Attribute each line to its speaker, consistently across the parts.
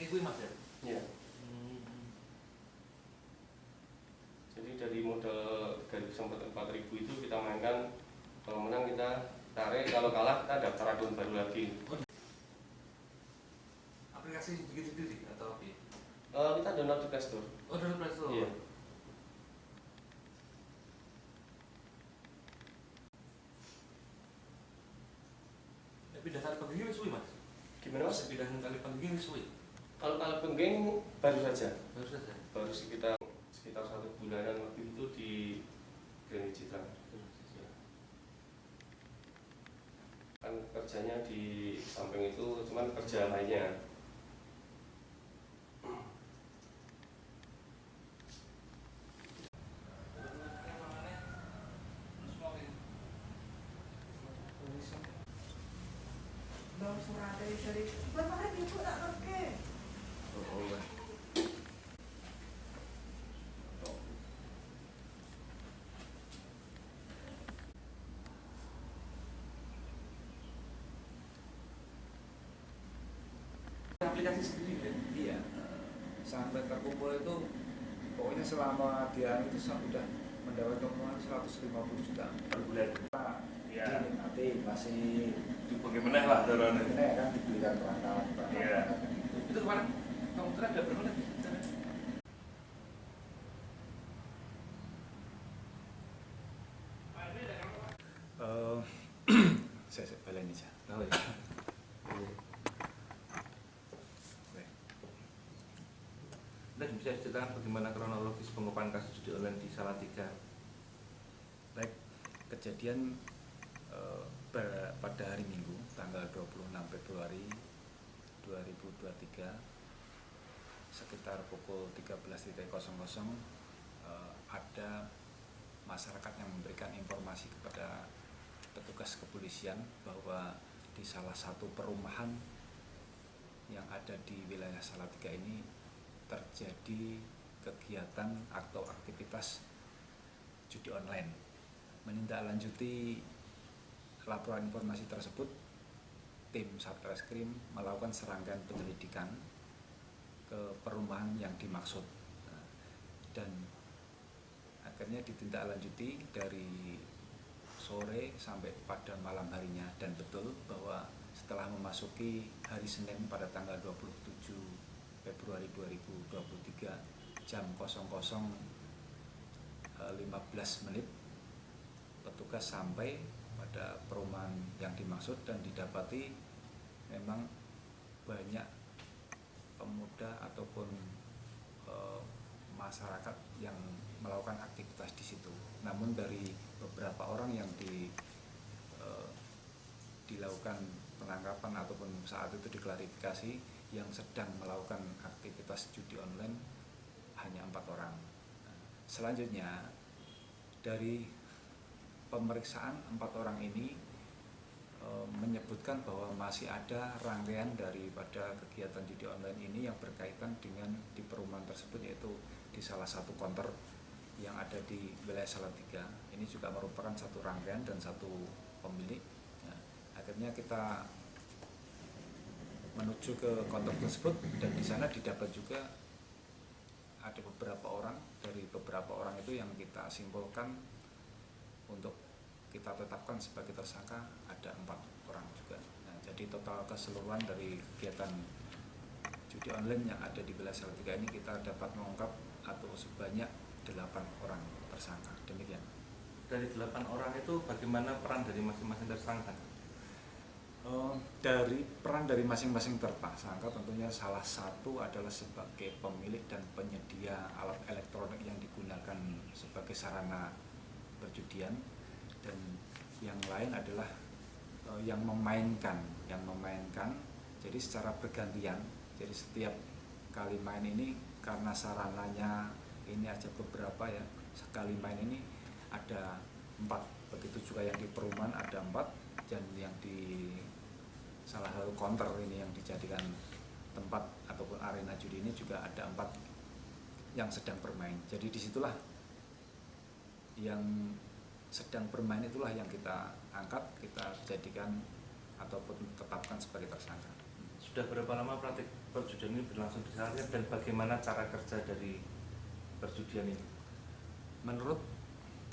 Speaker 1: kuwi Mas ya?
Speaker 2: Iya. Jadi dari modal 3.000 sampai 4.000 itu kita mainkan, kalau menang kita tarik, kalau kalah kita daftar akun baru lagi.
Speaker 1: Aplikasi bikin sendiri atau apa?
Speaker 2: Kita download di Play Store.
Speaker 1: Oh, dari Play Store.
Speaker 2: Iya.
Speaker 1: Pindah kali pengging wis suwi Mas.
Speaker 2: Gimana Mas?
Speaker 1: Pindah kali pengging wis suwi.
Speaker 2: Kalau kali pengging baru saja.
Speaker 1: Baru saja.
Speaker 2: Baru sekitar 1 bulanan lebih itu di Grand Citra. Kan kerjanya di samping itu cuman kerja lainnya.
Speaker 3: Bang surat dari bagaimana ibu tak ngerti?
Speaker 1: Aplikasi sendiri kan?
Speaker 4: Iya, sampai terkumpul itu pokoknya selama dia itu sudah mendapat keuntungan 150 juta
Speaker 1: Per bulan.
Speaker 4: Iya. Nanti masih
Speaker 1: Bagaimana lah dorongnya?
Speaker 4: ini kan dibelikan perangkat
Speaker 1: Iya. Itu kemarin kamu kira ada berapa lagi?
Speaker 4: Saya balen aja.
Speaker 1: Oh iya. Anda bisa ceritakan bagaimana kronologis pengungkapan kasus judi online di Salatiga?
Speaker 4: Baik, kejadian pada hari Minggu tanggal 26 Februari 2023 sekitar pukul 13.00 ada masyarakat yang memberikan informasi kepada petugas kepolisian bahwa di salah satu perumahan yang ada di wilayah Salatiga ini terjadi kegiatan atau aktivitas judi online. Menindaklanjuti laporan informasi tersebut, tim Satreskrim melakukan serangkaian penyelidikan ke perumahan yang dimaksud, dan akhirnya ditindaklanjuti dari sore sampai pada malam harinya, dan betul bahwa setelah memasuki hari Senin pada tanggal 27 Februari 2023 jam 00.15 petugas sampai pada perumahan yang dimaksud dan didapati memang banyak pemuda ataupun masyarakat yang melakukan aktivitas di situ. Namun dari beberapa orang yang dilakukan penangkapan ataupun saat itu diklarifikasi yang sedang melakukan aktivitas judi online hanya 4 orang. Selanjutnya dari pemeriksaan 4 orang ini menyebutkan bahwa masih ada rangkaian daripada kegiatan judi online ini yang berkaitan dengan di perumahan tersebut, yaitu di salah satu konter yang ada di wilayah Salatiga. Ini juga merupakan satu rangkaian dan satu pemilik. Nah, akhirnya kita menuju ke konter tersebut dan di sana didapat juga ada beberapa orang. Dari beberapa orang itu yang kita simpulkan untuk kita tetapkan sebagai tersangka ada 4 orang juga. Nah, jadi total keseluruhan dari kegiatan judi online yang ada di wilayah Salatiga ini kita dapat mengungkap atau sebanyak 8 orang tersangka. Demikian.
Speaker 1: Dari 8 orang itu bagaimana peran dari masing-masing tersangka?
Speaker 4: Dari peran dari masing-masing tersangka tentunya salah satu adalah sebagai pemilik dan penyedia alat elektronik yang digunakan sebagai sarana perjudian, dan yang lain adalah yang memainkan. Jadi secara bergantian. Jadi setiap kali main ini karena sarananya ini aja beberapa ya, sekali main ini ada 4, begitu juga yang di perumahan ada 4, dan yang di salah satu konter ini yang dijadikan tempat ataupun arena judi ini juga ada 4 yang sedang bermain. Jadi disitulah yang sedang bermain itulah yang kita angkat, kita jadikan ataupun tetapkan sebagai tersangka.
Speaker 1: Sudah berapa lama praktik perjudian ini berlangsung di Salatiga dan bagaimana cara kerja dari perjudian ini?
Speaker 4: Menurut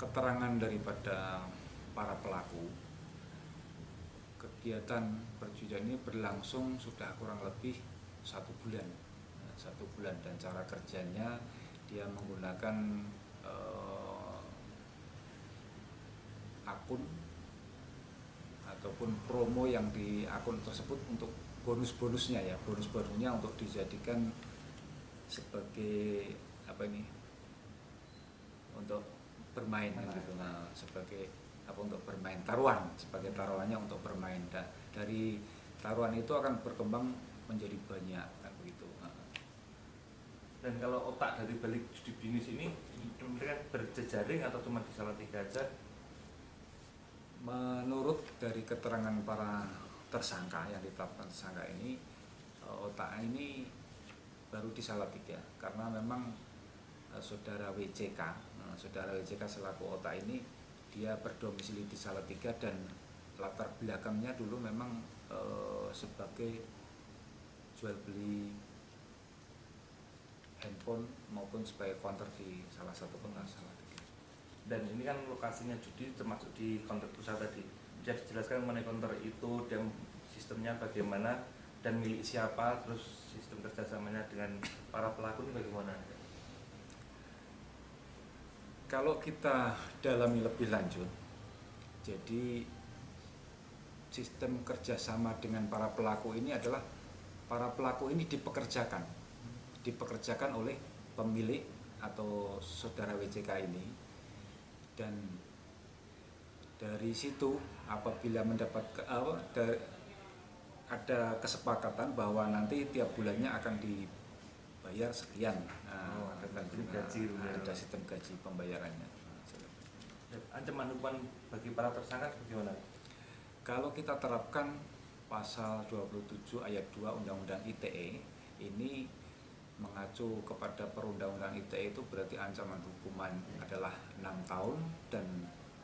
Speaker 4: keterangan daripada para pelaku, kegiatan perjudian ini berlangsung sudah kurang lebih 1 bulan. 1 bulan, dan cara kerjanya dia menggunakan akun ataupun promo yang di akun tersebut untuk bonus-bonusnya ya, bonus-bonusnya untuk dijadikan sebagai apa ini, untuk bermain kan gitu. Nah, sebagai apa, untuk bermain taruhan, sebagai taruhannya untuk bermain. Dan dari taruhan itu akan berkembang menjadi banyak kan begitu.
Speaker 1: Dan kalau otak dari balik judi bisnis ini mereka berjejaring atau cuma di Salatiga aja?
Speaker 4: Menurut dari keterangan para tersangka yang ditetapkan tersangka ini, otak ini baru di Salatiga karena memang saudara WCK selaku otak ini dia berdomisili di Salatiga dan latar belakangnya dulu memang sebagai jual beli handphone maupun sebagai counter di salah satu kota Salatiga.
Speaker 1: Dan ini kan lokasinya judi termasuk di counter pusat tadi. Bisa dijelaskan mengenai counter itu dan sistemnya bagaimana dan milik siapa, terus sistem kerjasamanya dengan para pelaku ini bagaimana?
Speaker 4: Kalau kita dalami lebih lanjut, jadi sistem kerjasama dengan para pelaku ini adalah para pelaku ini dipekerjakan oleh pemilik atau saudara WCK ini, dan dari situ apabila mendapat ada kesepakatan bahwa nanti tiap bulannya akan dibayar sekian. Ada sistem gaji pembayarannya.
Speaker 1: Ancaman hukuman bagi para tersangka bagaimana?
Speaker 4: Kalau kita terapkan pasal 27 ayat 2 Undang-Undang ITE, ini mengacu kepada perundang-undang ITE, itu berarti ancaman hukuman adalah 6 tahun dan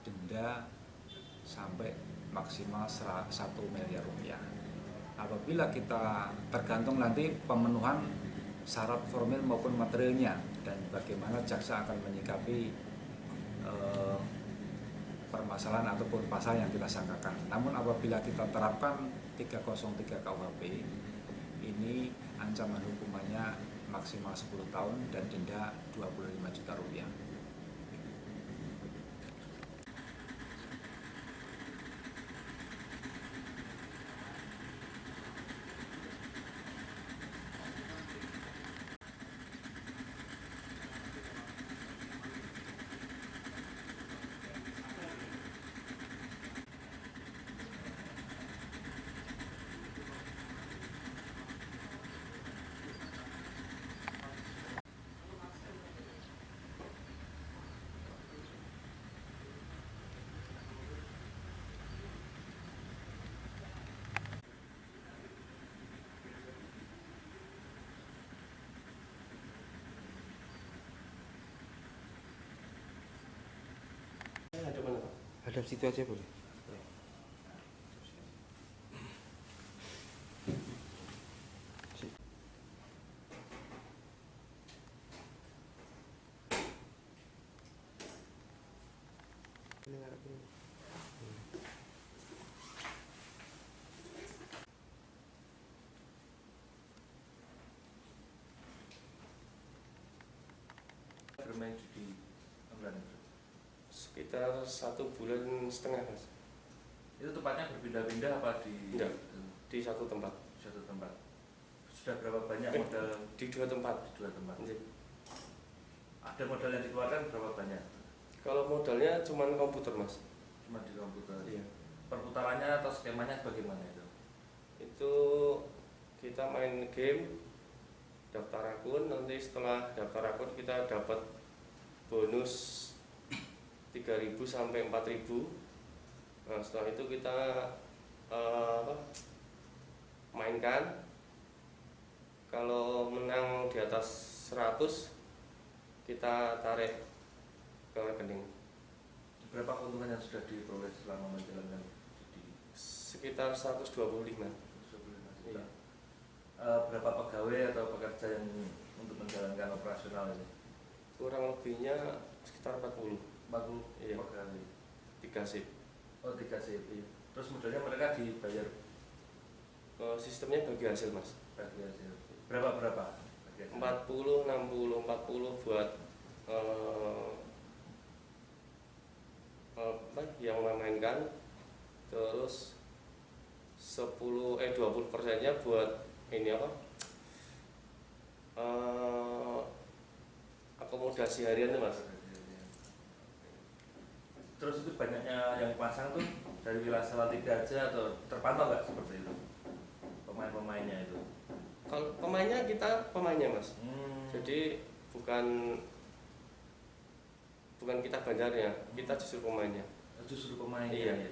Speaker 4: denda sampai maksimal 1 miliar rupiah. Apabila kita tergantung nanti pemenuhan syarat formil maupun materialnya dan bagaimana jaksa akan menyikapi permasalahan ataupun pasal yang kita sangkakan. Namun apabila kita terapkan 303 KUHP, ini ancaman hukumannya maksimal 10 tahun dan denda 25 juta rupiah.
Speaker 2: Ada mana Pak?
Speaker 5: Hadap situ aja boleh.
Speaker 1: Bermain judi online itu?
Speaker 2: Sekitar 1,5 bulan Mas.
Speaker 1: Itu tempatnya berpindah-pindah apa di?
Speaker 2: Enggak, di satu tempat.
Speaker 1: Suatu tempat. Sudah berapa banyak modal?
Speaker 2: Di 2 tempat.
Speaker 1: Di 2 tempat.
Speaker 2: Iya.
Speaker 1: Ada modal yang dikeluarkan berapa banyak?
Speaker 2: Kalau modalnya cuma komputer Mas.
Speaker 1: Cuma di komputer.
Speaker 2: Iya.
Speaker 1: Perputarannya atau skemanya bagaimana itu?
Speaker 2: Itu kita main game, daftar akun, nanti setelah daftar akun kita dapat bonus 3.000 sampai 4.000. Nah, setelah itu kita mainkan. Kalau menang di atas 100 kita tarik ke rekening.
Speaker 1: Berapa keuntungan yang sudah diperoleh selama menjalankan judi?
Speaker 2: Sekitar 125.
Speaker 1: 125 juta.
Speaker 2: Iya.
Speaker 1: berapa pegawai atau pekerja yang untuk menjalankan operasional ini?
Speaker 2: Kurang lebihnya sekitar 40.
Speaker 1: 40
Speaker 2: Iya.
Speaker 1: pegawai.
Speaker 2: 3 shift.
Speaker 1: Oh, 3 shift.
Speaker 2: Iya.
Speaker 1: Terus modelnya mereka dibayar
Speaker 2: Sistemnya bagi hasil mas.
Speaker 1: bagi hasil. Berapa bagi hasil?
Speaker 2: 40, 60, 40 buat yang memainkan, terus 20%-nya buat ini apa? Akomodasi harian tuh mas.
Speaker 1: Terus itu banyaknya yang pasang tuh dari wilayah Salatiga aja atau terpantau nggak seperti itu? Pemain-pemainnya itu.
Speaker 2: Kalau pemainnya kita pemainnya mas. Jadi bukan kita bandarnya, kita justru pemainnya.
Speaker 1: Justru pemainnya.
Speaker 2: Iya.
Speaker 1: Ya.